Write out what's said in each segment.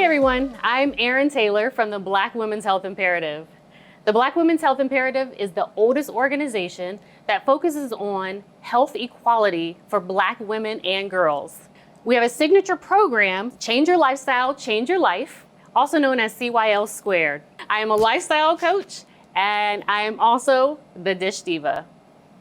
Hi everyone, I'm Erin Taylor from the Black Women's Health Imperative. The Black Women's Health Imperative is the oldest organization that focuses on health equality for Black women and girls. We have a signature program, Change Your Lifestyle, Change Your Life, also known as CYL Squared. I am a lifestyle coach and I am also the Dish Diva.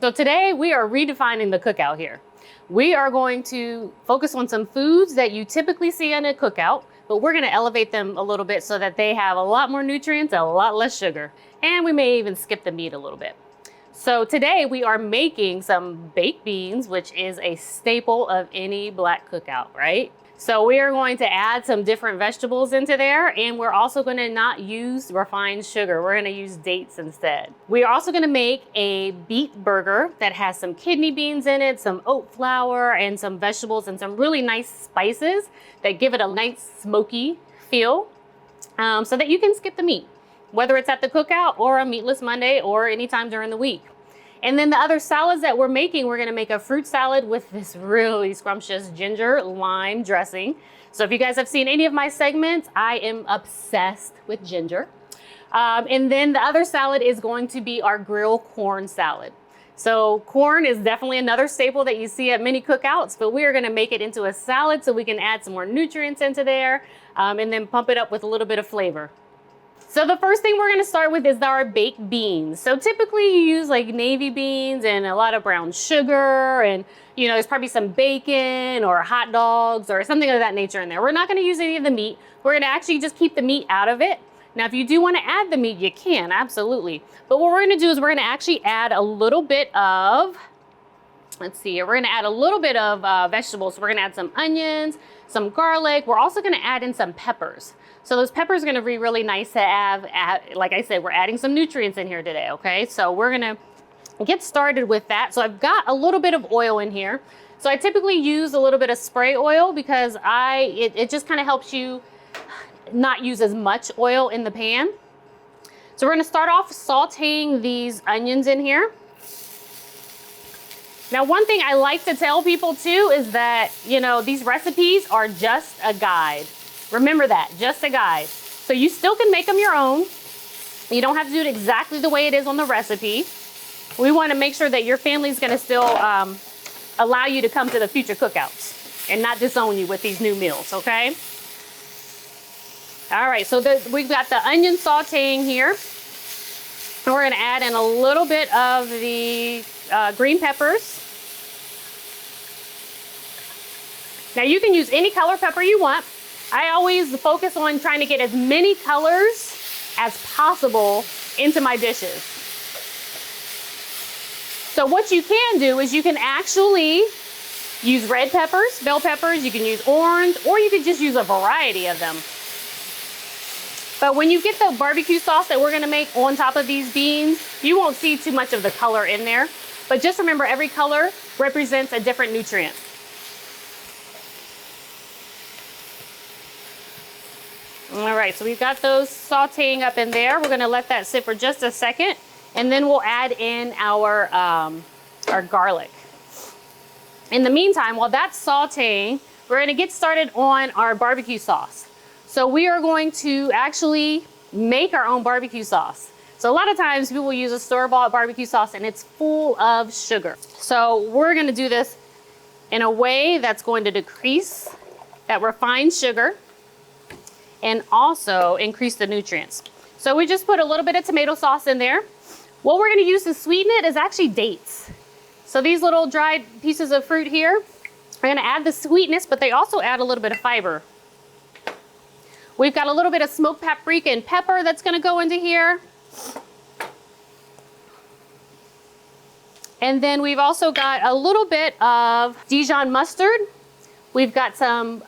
So today we are redefining the cookout here. We are going to focus on some foods that you typically see in a cookout, but we're gonna elevate them a little bit so that they have a lot more nutrients and a lot less sugar. And we may even skip the meat a little bit. So today we are making some baked beans, which is a staple of any Black cookout, right? So we are going to add some different vegetables into there, and we're also gonna not use refined sugar. We're gonna use dates instead. We are also gonna make a beet burger that has some kidney beans in it, some oat flour, and some vegetables, and some really nice spices that give it a nice smoky feel, so that you can skip the meat, whether it's at the cookout or a meatless Monday or anytime during the week. And then the other salads that we're making, we're gonna make a fruit salad with this really scrumptious ginger lime dressing. So if you guys have seen any of my segments, I am obsessed with ginger. And then the other salad is going to be our grilled corn salad. So corn is definitely another staple that you see at many cookouts, but we are gonna make it into a salad so we can add some more nutrients into there, and then pump it up with a little bit of flavor. So the first thing we're gonna start with is our baked beans. So typically you use like navy beans and a lot of brown sugar, and there's probably some bacon or hot dogs or something of that nature in there. We're not gonna use any of the meat. We're gonna actually just keep the meat out of it. Now, if you do wanna add the meat, you can, absolutely. But what we're gonna do is we're gonna actually add a little bit of, let's see, we're gonna add a little bit of vegetables. So we're gonna add some onions, some garlic. We're also gonna add in some peppers. So those peppers are gonna be really nice to have, like I said, we're adding some nutrients in here today, okay? So we're gonna get started with that. So I've got a little bit of oil in here. So I typically use a little bit of spray oil because it just kind of helps you not use as much oil in the pan. So we're gonna start off sauteing these onions in here. Now, one thing I like to tell people too is that, these recipes are just a guide. Remember that, just a guide. So you still can make them your own. You don't have to do it exactly the way it is on the recipe. We wanna make sure that your family's gonna still allow you to come to the future cookouts and not disown you with these new meals, okay? All right, so we've got the onion sauteing here. And we're gonna add in a little bit of the green peppers. Now you can use any color pepper you want. I always focus on trying to get as many colors as possible into my dishes. So what you can do is you can actually use red peppers, bell peppers, you can use orange, or you could just use a variety of them. But when you get the barbecue sauce that we're gonna make on top of these beans, you won't see too much of the color in there. But just remember, every color represents a different nutrient. All right, so we've got those sauteing up in there. We're gonna let that sit for just a second, and then we'll add in our garlic. In the meantime, while that's sauteing, we're gonna get started on our barbecue sauce. So we are going to actually make our own barbecue sauce. So a lot of times people use a store-bought barbecue sauce and it's full of sugar. So we're gonna do this in a way that's going to decrease that refined sugar and also increase the nutrients. So we just put a little bit of tomato sauce in there. What we're gonna use to sweeten it is actually dates. So these little dried pieces of fruit here are gonna add the sweetness, but they also add a little bit of fiber. We've got a little bit of smoked paprika and pepper that's gonna go into here. And then we've also got a little bit of Dijon mustard. We've got some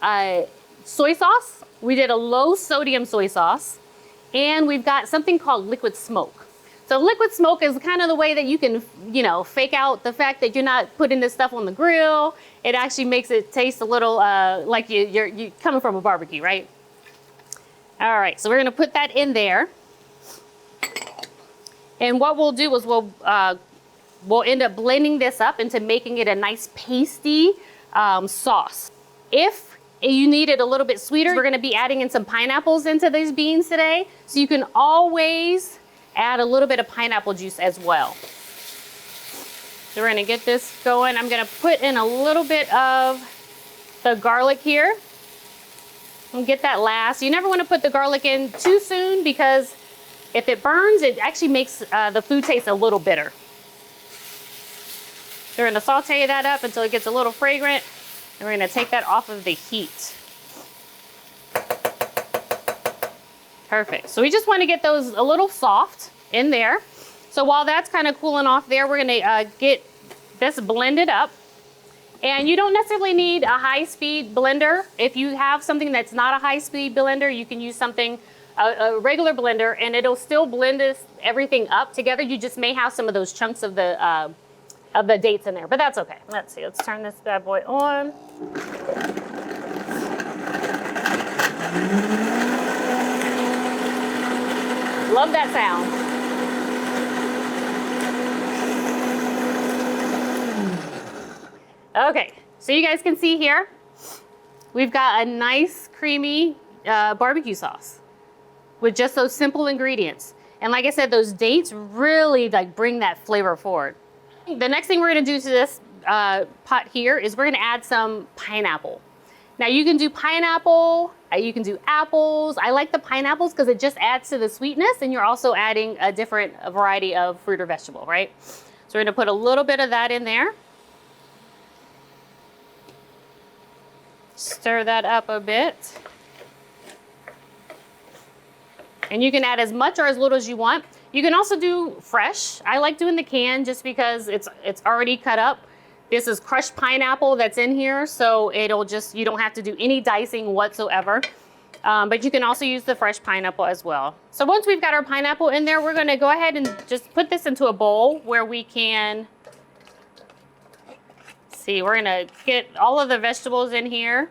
soy sauce. We did a low sodium soy sauce. And we've got something called liquid smoke. So liquid smoke is kind of the way that you can, fake out the fact that you're not putting this stuff on the grill. It actually makes it taste a little like you're coming from a barbecue, right? All right, so we're gonna put that in there. And what we'll do is we'll end up blending this up into making it a nice pasty sauce. If you need it a little bit sweeter, we're gonna be adding in some pineapples into these beans today. So you can always add a little bit of pineapple juice as well. So we're gonna get this going. I'm gonna put in a little bit of the garlic here. And get that last. You never wanna put the garlic in too soon because if it burns, it actually makes the food taste a little bitter. So we're gonna saute that up until it gets a little fragrant, and we're gonna take that off of the heat. Perfect. So we just wanna get those a little soft in there. So while that's kind of cooling off there, we're gonna get this blended up. And you don't necessarily need a high-speed blender. If you have something that's not a high-speed blender, you can use something, a regular blender, and it'll still blend everything up together. You just may have some of those chunks of the dates in there, but that's okay. Let's see, let's turn this bad boy on. Love that sound. Okay, so you guys can see here, we've got a nice creamy barbecue sauce with just those simple ingredients. And like I said, those dates really like bring that flavor forward. The next thing we're gonna do to this pot here is we're gonna add some pineapple. Now you can do pineapple, you can do apples. I like the pineapples because it just adds to the sweetness, and you're also adding a different variety of fruit or vegetable, right? So we're gonna put a little bit of that in there. Stir that up a bit. And you can add as much or as little as you want. You can also do fresh. I like doing the can just because it's already cut up. This is crushed pineapple that's in here, so it'll just, you don't have to do any dicing whatsoever. But you can also use the fresh pineapple as well. So once we've got our pineapple in there, we're gonna go ahead and just put this into a bowl where we can, see, we're gonna get all of the vegetables in here.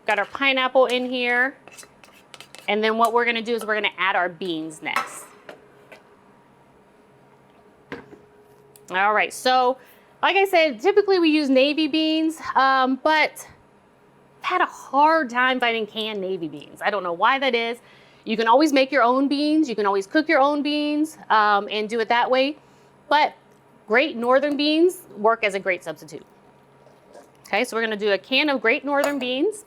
Got our pineapple in here. And then what we're gonna do is we're gonna add our beans next. All right, so like I said, typically we use navy beans, but I've had a hard time finding canned navy beans. I don't know why that is. You can always make your own beans. You can always cook your own beans and do it that way. But Great Northern beans work as a great substitute. Okay, so we're gonna do a can of Great Northern beans.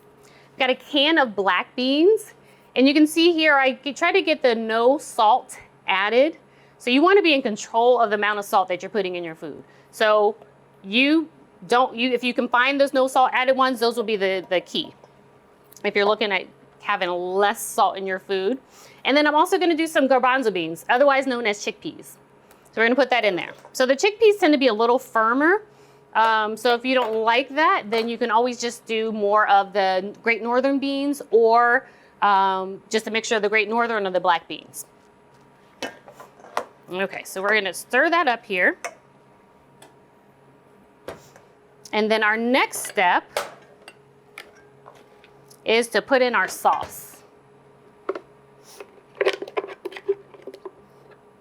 Got a can of black beans. And you can see here, I try to get the no salt added. So you wanna be in control of the amount of salt that you're putting in your food. So if you can find those no salt added ones, those will be the key. If you're looking at having less salt in your food. And then I'm also gonna do some garbanzo beans, otherwise known as chickpeas. So we're gonna put that in there. So the chickpeas tend to be a little firmer. So if you don't like that, then you can always just do more of the Great Northern beans or just a mixture of the Great Northern or the black beans. Okay, so we're gonna stir that up here. And then our next step is to put in our sauce.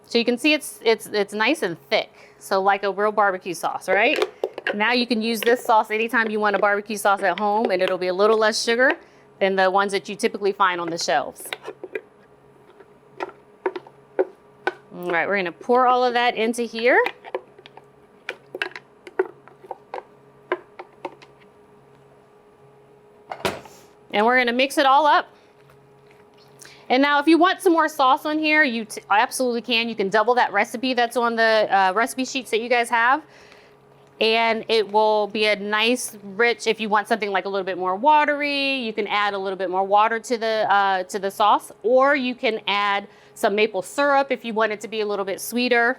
So you can see it's nice and thick. So like a real barbecue sauce, right? Now you can use this sauce anytime you want a barbecue sauce at home, and it'll be a little less sugar than the ones that you typically find on the shelves. All right, we're gonna pour all of that into here. And we're gonna mix it all up. And now if you want some more sauce on here, you absolutely can. You can double that recipe that's on the recipe sheets that you guys have. And it will be a nice, rich, if you want something like a little bit more watery, you can add a little bit more water to the sauce, or you can add some maple syrup if you want it to be a little bit sweeter.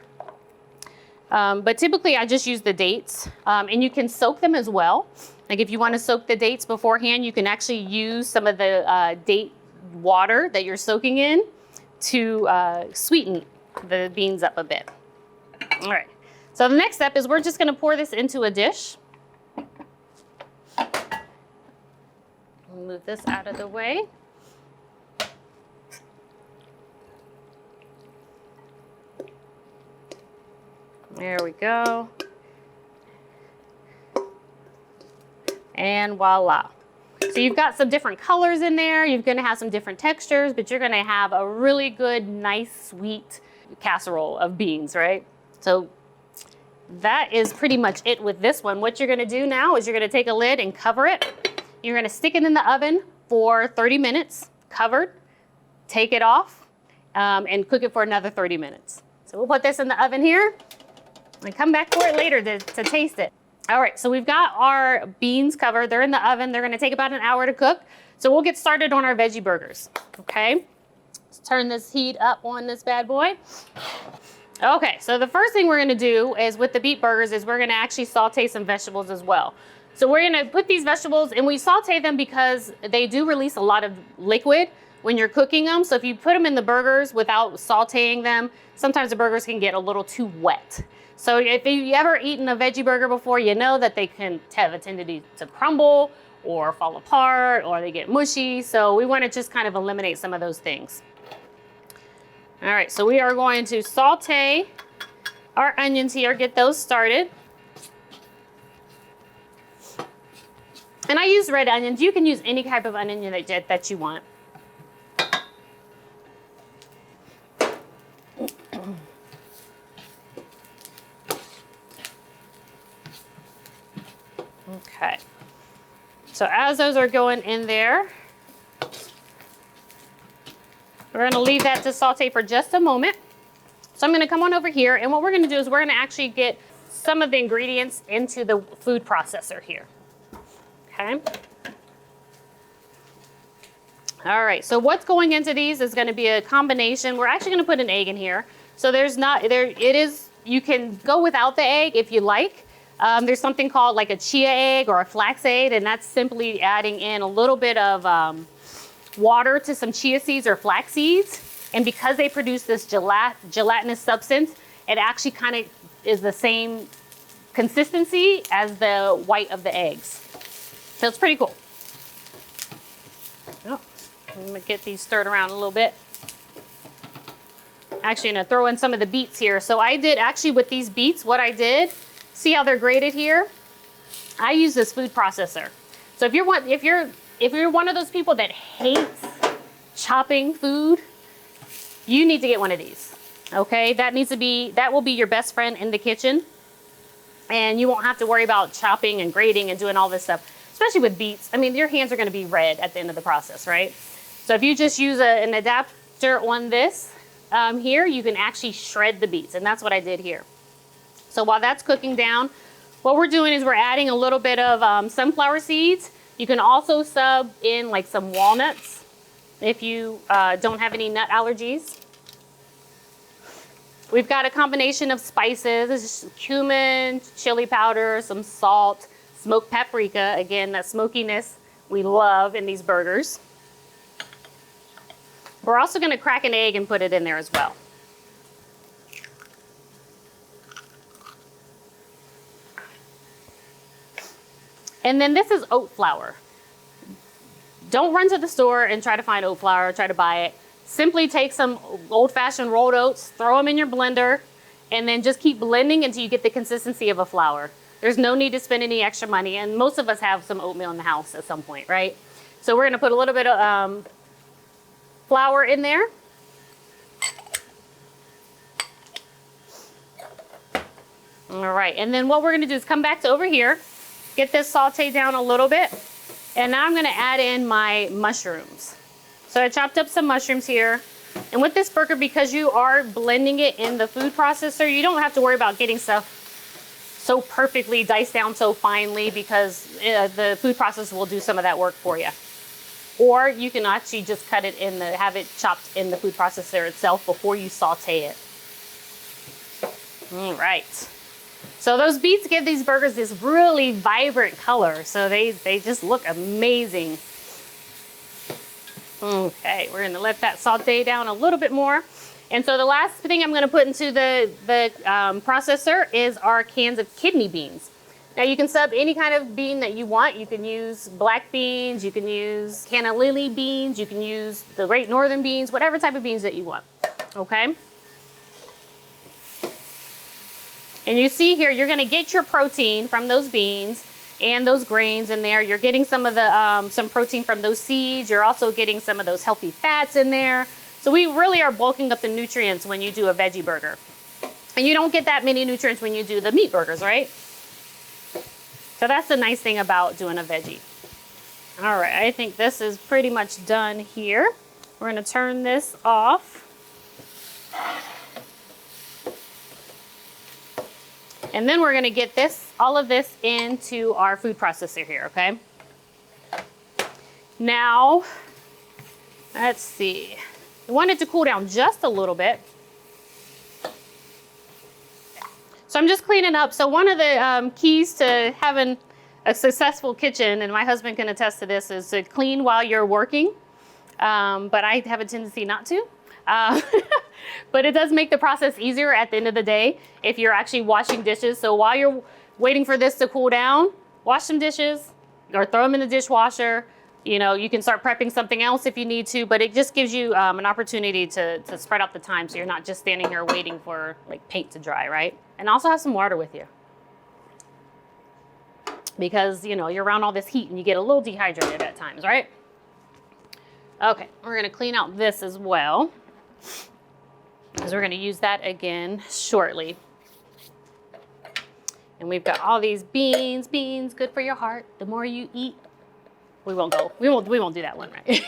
But typically I just use the dates, and you can soak them as well. Like if you want to soak the dates beforehand, you can actually use some of the date water that you're soaking in to sweeten the beans up a bit. All right. So the next step is we're just gonna pour this into a dish. Move this out of the way. There we go. And voila. So you've got some different colors in there. You're gonna have some different textures, but you're gonna have a really good, nice, sweet casserole of beans, right? So that is pretty much it with this one. What you're gonna do now is you're gonna take a lid and cover it. You're gonna stick it in the oven for 30 minutes, covered, take it off, and cook it for another 30 minutes. So we'll put this in the oven here and come back for it later to taste it. All right, so we've got our beans covered. They're in the oven. They're gonna take about an hour to cook. So we'll get started on our veggie burgers, okay? Let's turn this heat up on this bad boy. Okay, so the first thing we're gonna do is with the beet burgers is we're gonna actually saute some vegetables as well. So we're gonna put these vegetables, and we saute them because they do release a lot of liquid when you're cooking them. So if you put them in the burgers without sauteing them, sometimes the burgers can get a little too wet. So if you've ever eaten a veggie burger before, you know that they can have a tendency to crumble or fall apart or they get mushy. So we wanna just kind of eliminate some of those things. All right, so we are going to saute our onions here, get those started. And I use red onions. You can use any type of onion that you want. Okay, so as those are going in there, we're gonna leave that to saute for just a moment. So I'm gonna come on over here, and what we're gonna do is we're gonna actually get some of the ingredients into the food processor here, okay? All right, so what's going into these is gonna be a combination. We're actually gonna put an egg in here. So you can go without the egg if you like. There's something called like a chia egg or a flax egg, and that's simply adding in a little bit of water to some chia seeds or flax seeds. And because they produce this gelatinous substance, it actually kind of is the same consistency as the white of the eggs. So it's pretty cool. Oh, I'm gonna get these stirred around a little bit. Actually, I'm gonna throw in some of the beets here. So I did actually with these beets, what I did, see how they're grated here? I use this food processor. So if you're one of those people that hates chopping food, you need to get one of these, okay? That will be your best friend in the kitchen, and you won't have to worry about chopping and grating and doing all this stuff, especially with beets. I mean, your hands are gonna be red at the end of the process, right? So if you just use an adapter on this here, you can actually shred the beets, and that's what I did here. So while that's cooking down, what we're doing is we're adding a little bit of sunflower seeds. You can also sub in like some walnuts if you don't have any nut allergies. We've got a combination of spices. This is cumin, chili powder, some salt, smoked paprika. Again, that smokiness we love in these burgers. We're also gonna crack an egg and put it in there as well. And then this is oat flour. Don't run to the store and try to find oat flour, try to buy it. Simply take some old-fashioned rolled oats, throw them in your blender, and then just keep blending until you get the consistency of a flour. There's no need to spend any extra money, and most of us have some oatmeal in the house at some point, right? So we're gonna put a little bit of flour in there. All right, and then what we're gonna do is come back to over here, get this sauteed down a little bit, and now I'm gonna add in my mushrooms. So I chopped up some mushrooms here. And with this burger, because you are blending it in the food processor, you don't have to worry about getting stuff so perfectly diced down so finely, because the food processor will do some of that work for you. Or you can actually just cut it have it chopped in the food processor itself before you saute it. All right. So those beets give these burgers this really vibrant color. So they just look amazing. Okay, we're gonna let that saute down a little bit more. And so the last thing I'm gonna put into the processor is our cans of kidney beans. Now you can sub any kind of bean that you want. You can use black beans, you can use canna lily beans, you can use the Great Northern beans, whatever type of beans that you want, okay? And you see here, you're gonna get your protein from those beans, and those grains in there. You're getting some of the some protein from those seeds. You're also getting some of those healthy fats in there. So we really are bulking up the nutrients when you do a veggie burger. And you don't get that many nutrients when you do the meat burgers, right? So that's the nice thing about doing a veggie. All right, I think this is pretty much done here. We're gonna turn this off. And then we're gonna get all of this into our food processor here, okay? Now, let's see. I want it to cool down just a little bit. So I'm just cleaning up. So one of the keys to having a successful kitchen, and my husband can attest to this, is to clean while you're working. But I have a tendency not to. But it does make the process easier at the end of the day if you're actually washing dishes. So while you're waiting for this to cool down, wash some dishes or throw them in the dishwasher. You know, you can start prepping something else if you need to, but it just gives you an opportunity to spread out the time so you're not just standing here waiting for like paint to dry, right? And also have some water with you. Because, you know, you're around all this heat and you get a little dehydrated at times, right? Okay, we're gonna clean out this as well, because we're gonna use that again shortly. And we've got all these beans, good for your heart. The more you eat, we won't do that one, right?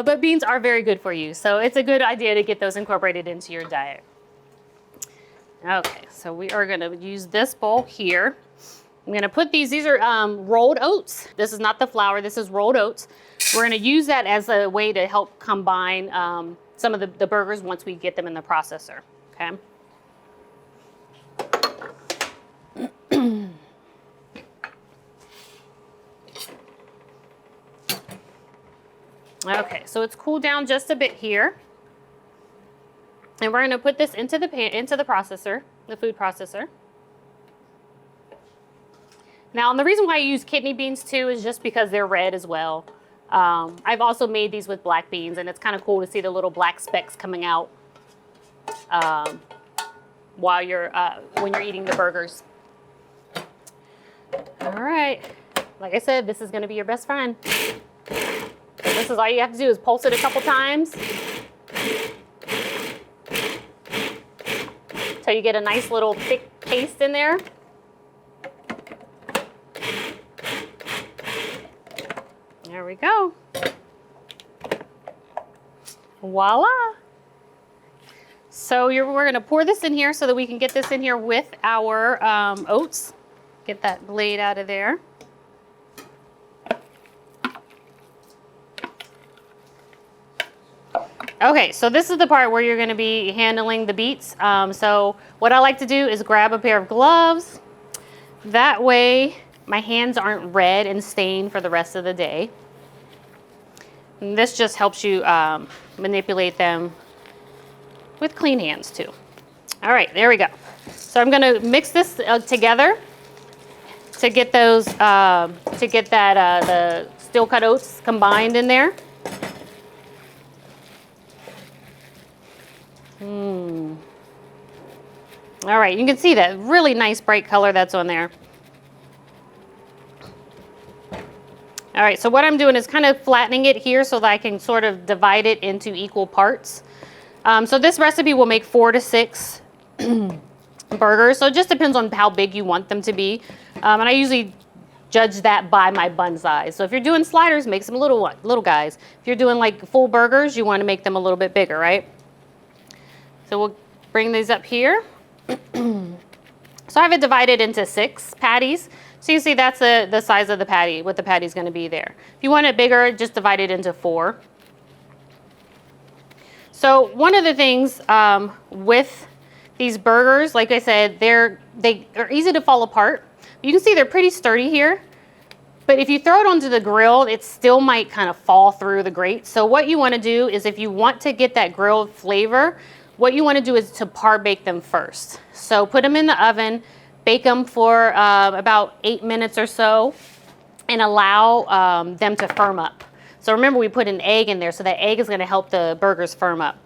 But beans are very good for you. So it's a good idea to get those incorporated into your diet. Okay, so we are gonna use this bowl here. I'm gonna put these are rolled oats. This is not the flour, this is rolled oats. We're gonna use that as a way to help combine some of the burgers once we get them in the processor, okay? Okay, so it's cooled down just a bit here. And we're gonna put this into the processor, the food processor. Now, and the reason why I use kidney beans too is just because they're red as well. I've also made these with black beans, and it's kind of cool to see the little black specks coming out while when you're eating the burgers. All right, like I said, this is gonna be your best friend. This is all you have to do is pulse it a couple times till you get a nice little thick paste in there. There we go. Voila. So we're gonna pour this in here so that we can get this in here with our oats. Get that blade out of there. Okay, so this is the part where you're gonna be handling the beets. So what I like to do is grab a pair of gloves. That way my hands aren't red and stained for the rest of the day. And this just helps you manipulate them with clean hands too. All right, there we go. So I'm gonna mix this together to get those, the steel cut oats combined in there. All right, you can see that really nice bright color that's on there. All right, so what I'm doing is kind of flattening it here so that I can sort of divide it into equal parts. So this recipe will make 4 to 6 burgers. So it just depends on how big you want them to be. And I usually judge that by my bun size. So if you're doing sliders, make some little guys. If you're doing like full burgers, you want to make them a little bit bigger, right? So we'll bring these up here. So I have it divided into 6 patties. So you see that's the size of the patty, what the patty's gonna be there. If you want it bigger, just divide it into 4. So one of the things with these burgers, like I said, they are easy to fall apart. You can see they're pretty sturdy here, but if you throw it onto the grill, it still might kind of fall through the grate. So what you wanna do is if you want to get that grilled flavor, what you wanna do is to par bake them first. So put them in the oven, bake them for about 8 minutes or so, and allow them to firm up. So remember, we put an egg in there, so that egg is gonna help the burgers firm up.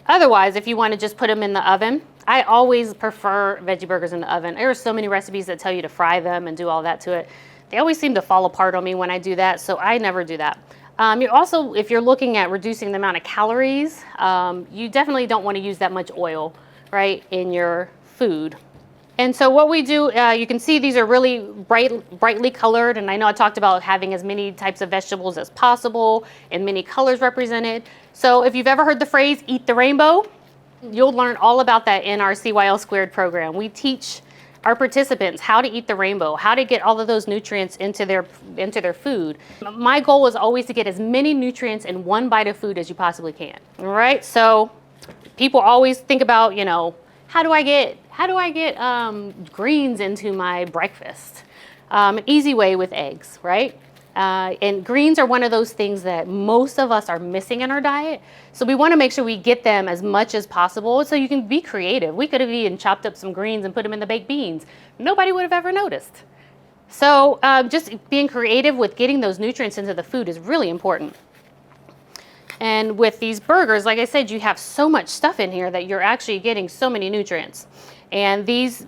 Otherwise, if you want to just put them in the oven, I always prefer veggie burgers in the oven. There are so many recipes that tell you to fry them and do all that to it. They always seem to fall apart on me when I do that, so I never do that. You also, if you're looking at reducing the amount of calories, you definitely don't want to use that much oil, right, in your food. And so what we do, you can see these are really brightly colored, and I know I talked about having as many types of vegetables as possible and many colors represented. So if you've ever heard the phrase, eat the rainbow, you'll learn all about that in our CYL Squared program. We teach our participants how to eat the rainbow, how to get all of those nutrients into their food. My goal is always to get as many nutrients in one bite of food as you possibly can. All right, so people always think about, you know, how do I get greens into my breakfast? An easy way with eggs, right? And greens are one of those things that most of us are missing in our diet. So we want to make sure we get them as much as possible so you can be creative. We could have even chopped up some greens and put them in the baked beans. Nobody would have ever noticed. So just being creative with getting those nutrients into the food is really important. And with these burgers, like I said, you have so much stuff in here that you're actually getting so many nutrients. And these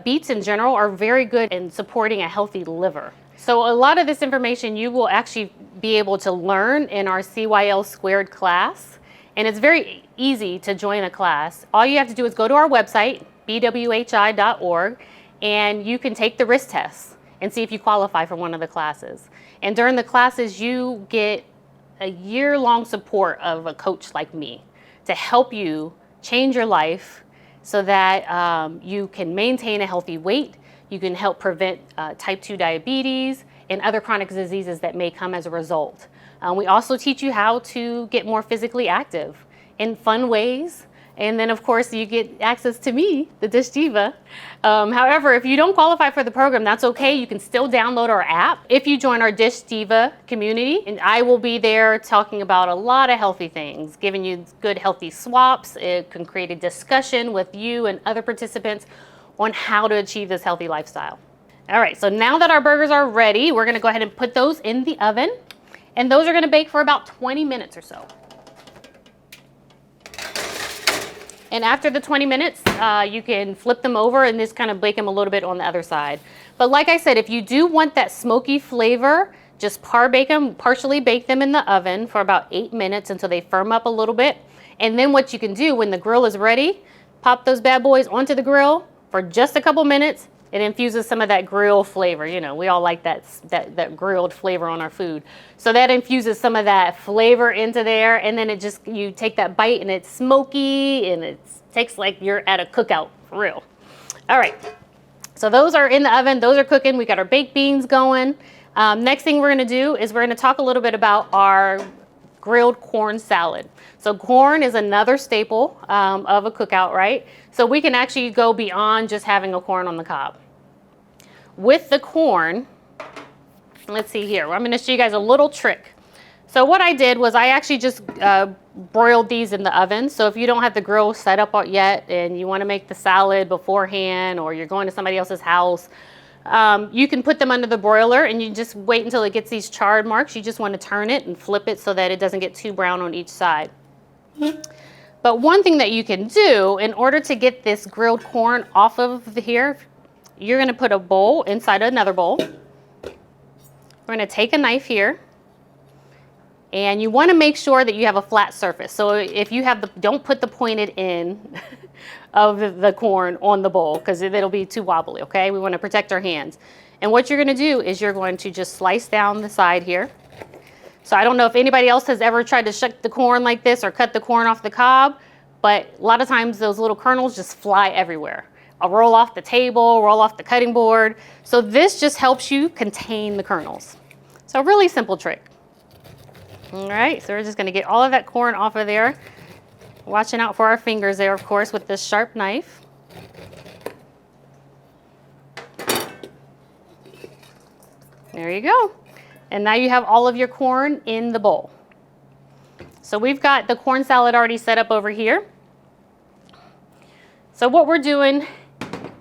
beets in general are very good in supporting a healthy liver. So a lot of this information you will actually be able to learn in our CYL Squared class. And it's very easy to join a class. All you have to do is go to our website, bwhi.org, and you can take the risk test and see if you qualify for one of the classes. And during the classes, you get a year-long support of a coach like me to help you change your life so that you can maintain a healthy weight. You can help prevent type 2 diabetes and other chronic diseases that may come as a result. We also teach you how to get more physically active in fun ways. And then, of course, you get access to me, the Dish Diva. However, if you don't qualify for the program, that's okay. You can still download our app if you join our Dish Diva community. And I will be there talking about a lot of healthy things, giving you good healthy swaps. It can create a discussion with you and other participants on how to achieve this healthy lifestyle. All right, so now that our burgers are ready, we're gonna go ahead and put those in the oven. And those are gonna bake for about 20 minutes or so. And after the 20 minutes, you can flip them over and just kind of bake them a little bit on the other side. But like I said, if you do want that smoky flavor, just partially bake them in the oven for about 8 minutes until they firm up a little bit. And then what you can do when the grill is ready, pop those bad boys onto the grill for just a couple minutes. It infuses some of that grill flavor. You know, we all like that grilled flavor on our food. So that infuses some of that flavor into there, and then you take that bite and it's smoky and it tastes like you're at a cookout, for real. All right, so those are in the oven, those are cooking. We got our baked beans going. Next thing we're gonna do is we're gonna talk a little bit about our grilled corn salad. So corn is another staple of a cookout, right? So we can actually go beyond just having a corn on the cob. With the corn, let's see here, I'm gonna show you guys a little trick. So what I did was I actually just broiled these in the oven. So if you don't have the grill set up yet and you wanna make the salad beforehand, or you're going to somebody else's house, you can put them under the broiler and you just wait until it gets these charred marks. You just wanna turn it and flip it so that it doesn't get too brown on each side. But one thing that you can do in order to get this grilled corn off of here, you're gonna put a bowl inside another bowl. We're gonna take a knife here, and you wanna make sure that you have a flat surface. So if you have don't put the pointed end of the corn on the bowl, because it'll be too wobbly, okay? We wanna protect our hands. And what you're gonna do is you're going to just slice down the side here. So I don't know if anybody else has ever tried to shuck the corn like this or cut the corn off the cob, but a lot of times those little kernels just fly everywhere. I'll roll off the table, roll off the cutting board. So this just helps you contain the kernels. So a really simple trick. All right, so we're just gonna get all of that corn off of there. Watching out for our fingers there, of course, with this sharp knife. There you go. And now you have all of your corn in the bowl. So we've got the corn salad already set up over here. So what we're doing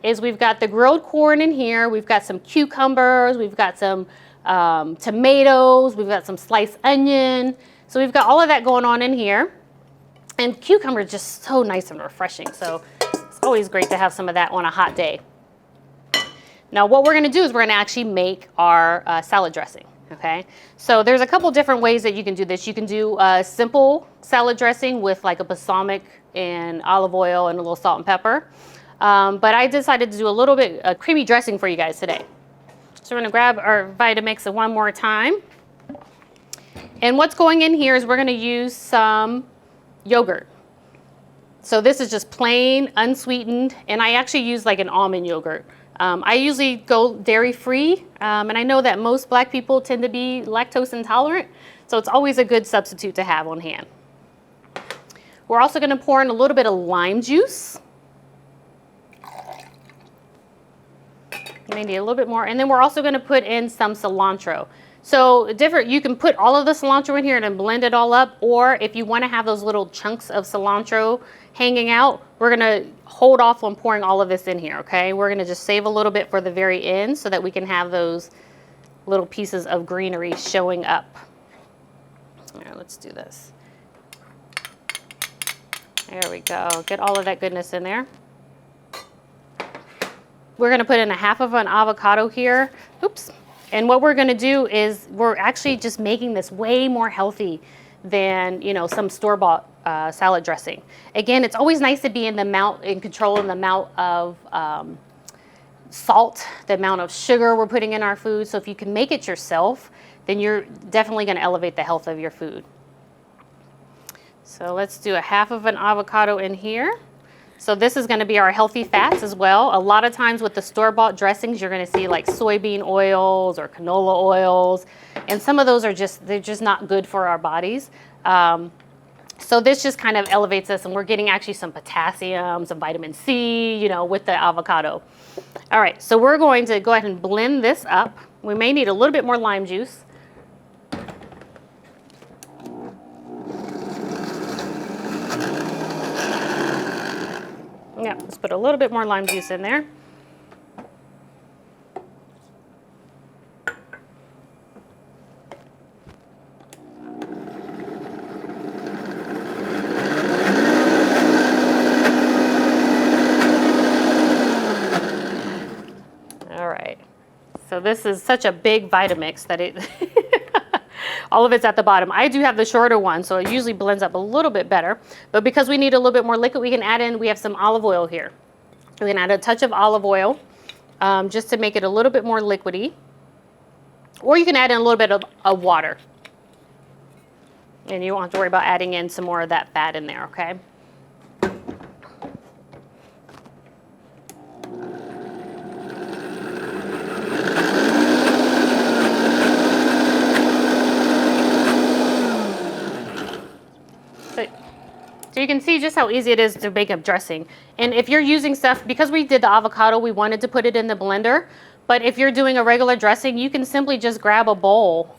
is we've got the grilled corn in here. We've got some cucumbers. We've got some tomatoes. We've got some sliced onion. So we've got all of that going on in here. And cucumber is just so nice and refreshing. So it's always great to have some of that on a hot day. Now what we're gonna do is we're gonna actually make our salad dressing, okay? So there's a couple different ways that you can do this. You can do a simple salad dressing with like a balsamic and olive oil and a little salt and pepper. But I decided to do a little bit of creamy dressing for you guys today. So we're gonna grab our Vitamix one more time. And what's going in here is we're gonna use some yogurt. So this is just plain, unsweetened, and I actually use like an almond yogurt. I usually go dairy-free, and I know that most Black people tend to be lactose intolerant, so it's always a good substitute to have on hand. We're also gonna pour in a little bit of lime juice. Maybe a little bit more, and then we're also gonna put in some cilantro. So you can put all of the cilantro in here and then blend it all up, or if you wanna have those little chunks of cilantro hanging out, we're gonna hold off on pouring all of this in here, okay? We're gonna just save a little bit for the very end so that we can have those little pieces of greenery showing up. All right, let's do this. There we go, get all of that goodness in there. We're gonna put in a half of an avocado here. Oops. And what we're gonna do is we're actually just making this way more healthy than, you know, some store-bought salad dressing. Again, it's always nice to be in control of the amount of salt, the amount of sugar we're putting in our food. So if you can make it yourself, then you're definitely gonna elevate the health of your food. So let's do a half of an avocado in here. So this is gonna be our healthy fats as well. A lot of times with the store-bought dressings, you're gonna see like soybean oils or canola oils, and some of those are they're just not good for our bodies. So this just kind of elevates us, and we're getting actually some potassium, some vitamin C, you know, with the avocado. All right, so we're going to go ahead and blend this up. We may need a little bit more lime juice. Yeah, let's put a little bit more lime juice in there. All right, so this is such a big Vitamix that it all of it's at the bottom. I do have the shorter one, so it usually blends up a little bit better. But because we need a little bit more liquid, we have some olive oil here. We can add a touch of olive oil just to make it a little bit more liquidy. Or you can add in a little bit of water. And you won't have to worry about adding in some more of that fat in there, okay? So you can see just how easy it is to make up dressing. And if you're using stuff, because we did the avocado, we wanted to put it in the blender. But if you're doing a regular dressing, you can simply just grab a bowl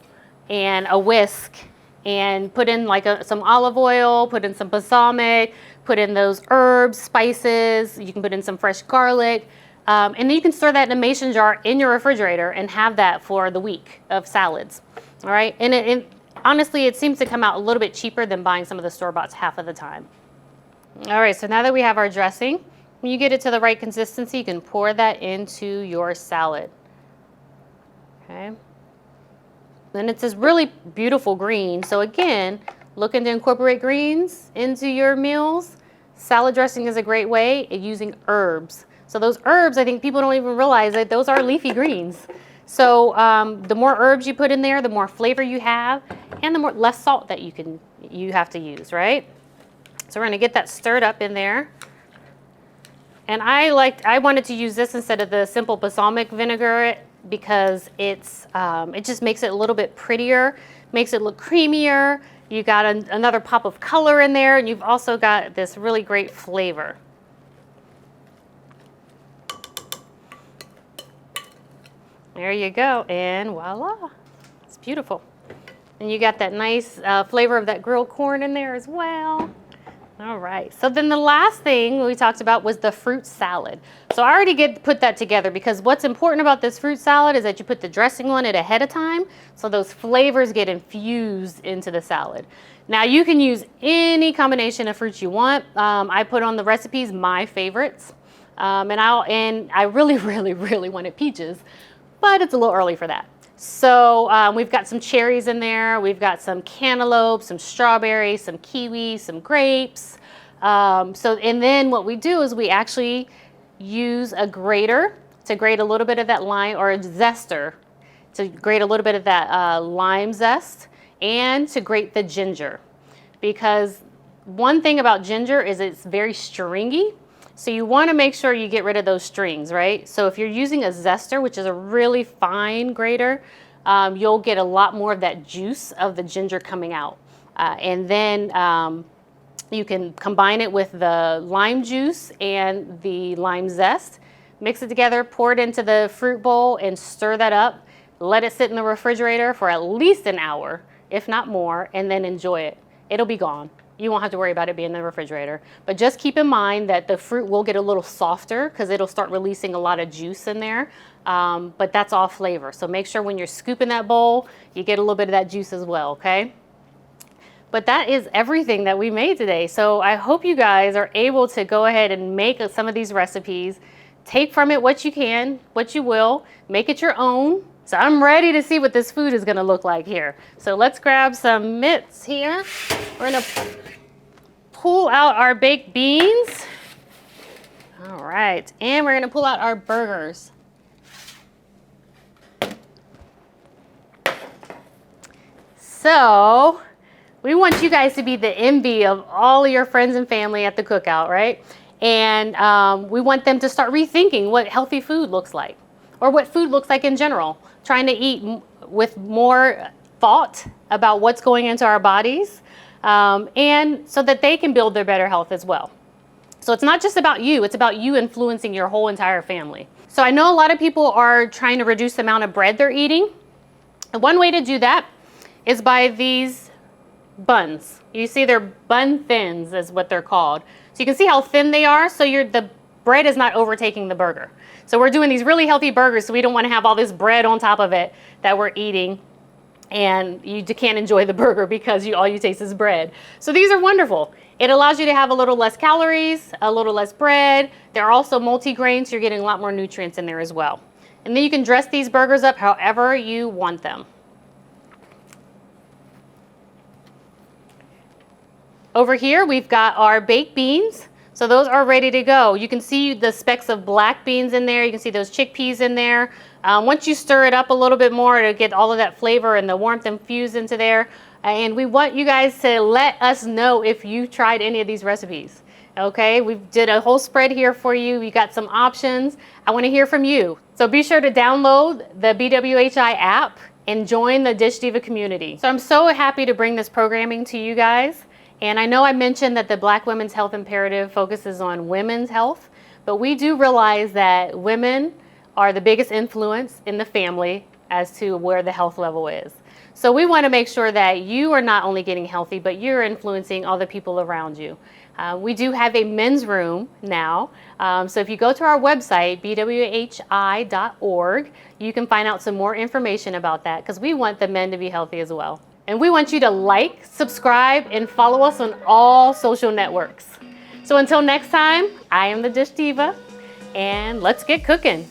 and a whisk and put in like some olive oil, put in some balsamic, put in those herbs, spices. You can put in some fresh garlic. And then you can store that in a mason jar in your refrigerator and have that for the week of salads. All right. And honestly, it seems to come out a little bit cheaper than buying some of the store-boughts half of the time. All right, so now that we have our dressing, when you get it to the right consistency, you can pour that into your salad. Okay. Then it's this really beautiful green. So again, looking to incorporate greens into your meals. Salad dressing is a great way at using herbs. So those herbs, I think people don't even realize that those are leafy greens. So the more herbs you put in there, the more flavor you have, and the less salt that you have to use, right? So we're gonna get that stirred up in there. And I wanted to use this instead of the simple balsamic vinegar because it just makes it a little bit prettier, makes it look creamier. You got another pop of color in there, and you've also got this really great flavor. There you go, and voila, it's beautiful. And you got that nice flavor of that grilled corn in there as well. All right, so then the last thing we talked about was the fruit salad. So I already put that together because what's important about this fruit salad is that you put the dressing on it ahead of time so those flavors get infused into the salad. Now you can use any combination of fruits you want. I put on the recipes my favorites, and I really, really, really wanted peaches, but it's a little early for that. So we've got some cherries in there, we've got some cantaloupe, some strawberries, some kiwi, some grapes. And then what we do is we actually use a grater to grate a little bit of that lime, or a zester to grate a little bit of that lime zest, and to grate the ginger. Because one thing about ginger is it's very stringy. So you want to make sure you get rid of those strings, right? So if you're using a zester, which is a really fine grater, you'll get a lot more of that juice of the ginger coming out. And then you can combine it with the lime juice and the lime zest, mix it together, pour it into the fruit bowl and stir that up. Let it sit in the refrigerator for at least an hour, if not more, and then enjoy it. It'll be gone. You won't have to worry about it being in the refrigerator. But just keep in mind that the fruit will get a little softer because it'll start releasing a lot of juice in there. But that's all flavor. So make sure when you're scooping that bowl, you get a little bit of that juice as well, okay? But that is everything that we made today. So I hope you guys are able to go ahead and make some of these recipes. Take from it what you can, what you will. Make it your own. So I'm ready to see what this food is gonna look like here. So let's grab some mitts here. We're gonna pull out our baked beans. All right, and we're gonna pull out our burgers. So we want you guys to be the envy of all of your friends and family at the cookout, right? And we want them to start rethinking what healthy food looks like, or what food looks like in general. Trying to eat with more thought about what's going into our bodies, and so that they can build their better health as well. So it's not just about you, it's about you influencing your whole entire family. So I know a lot of people are trying to reduce the amount of bread they're eating. And one way to do that is by these buns. You see they're Bun Thins is what they're called. So you can see how thin they are, so the bread is not overtaking the burger. So we're doing these really healthy burgers, so we don't want to have all this bread on top of it that we're eating, and you can't enjoy the burger because all you taste is bread. So these are wonderful. It allows you to have a little less calories, a little less bread. They're also multi-grain, so you're getting a lot more nutrients in there as well. And then you can dress these burgers up however you want them. Over here, we've got our baked beans. So those are ready to go. You can see the specks of black beans in there. You can see those chickpeas in there. Once you stir it up a little bit more to get all of that flavor and the warmth infused into there. And we want you guys to let us know if you tried any of these recipes. Okay, we did a whole spread here for you. We got some options. I want to hear from you. So be sure to download the BWHI app and join the Dish Diva community. So I'm so happy to bring this programming to you guys. And I know I mentioned that the Black Women's Health Imperative focuses on women's health, but we do realize that women are the biggest influence in the family as to where the health level is. So we want to make sure that you are not only getting healthy, but you're influencing all the people around you. We do have a men's room now. So if you go to our website, bwhi.org, you can find out some more information about that, because we want the men to be healthy as well. And we want you to like, subscribe, and follow us on all social networks. So until next time, I am the Dish Diva, and let's get cooking.